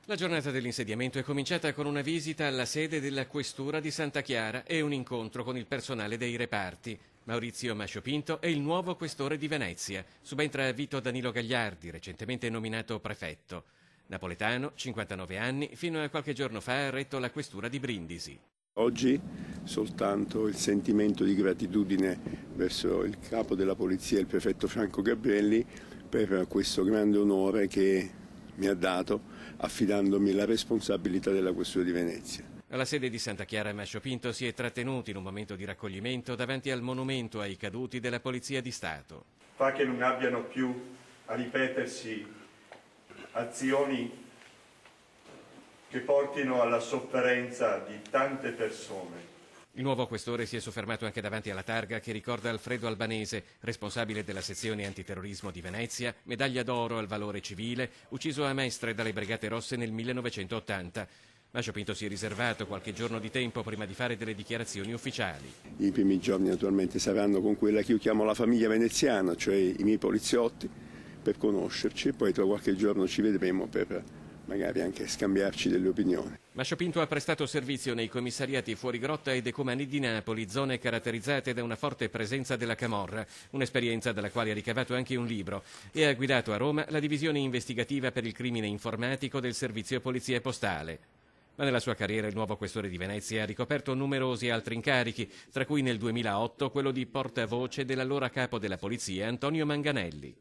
La giornata dell'insediamento è cominciata con una visita alla sede della Questura di Santa Chiara e un incontro con il personale dei reparti. Maurizio Masciopinto è il nuovo questore di Venezia. Subentra Vito Danilo Gagliardi, recentemente nominato prefetto. Napoletano, 59 anni, fino a qualche giorno fa ha retto la questura di Brindisi. Oggi soltanto il sentimento di gratitudine verso il capo della polizia, il prefetto Franco Gabrielli, per questo grande onore che mi ha dato affidandomi la responsabilità della questura di Venezia. Alla sede di Santa Chiara Masciopinto si è trattenuto in un momento di raccoglimento davanti al monumento ai caduti della Polizia di Stato. Fa che non abbiano più a ripetersi azioni che portino alla sofferenza di tante persone. Il nuovo questore si è soffermato anche davanti alla targa che ricorda Alfredo Albanese, responsabile della sezione antiterrorismo di Venezia, medaglia d'oro al valore civile, ucciso a Mestre dalle Brigate Rosse nel 1980. Masciopinto si è riservato qualche giorno di tempo prima di fare delle dichiarazioni ufficiali. I primi giorni naturalmente saranno con quella che io chiamo la famiglia veneziana, cioè i miei poliziotti, per conoscerci, poi tra qualche giorno ci vedremo per magari anche scambiarci delle opinioni. Masciopinto ha prestato servizio nei commissariati Fuorigrotta e Decumani di Napoli, zone caratterizzate da una forte presenza della camorra, un'esperienza dalla quale ha ricavato anche un libro, e ha guidato a Roma la divisione investigativa per il crimine informatico del servizio polizia postale. Ma nella sua carriera il nuovo questore di Venezia ha ricoperto numerosi altri incarichi, tra cui nel 2008 quello di portavoce dell'allora capo della polizia Antonio Manganelli.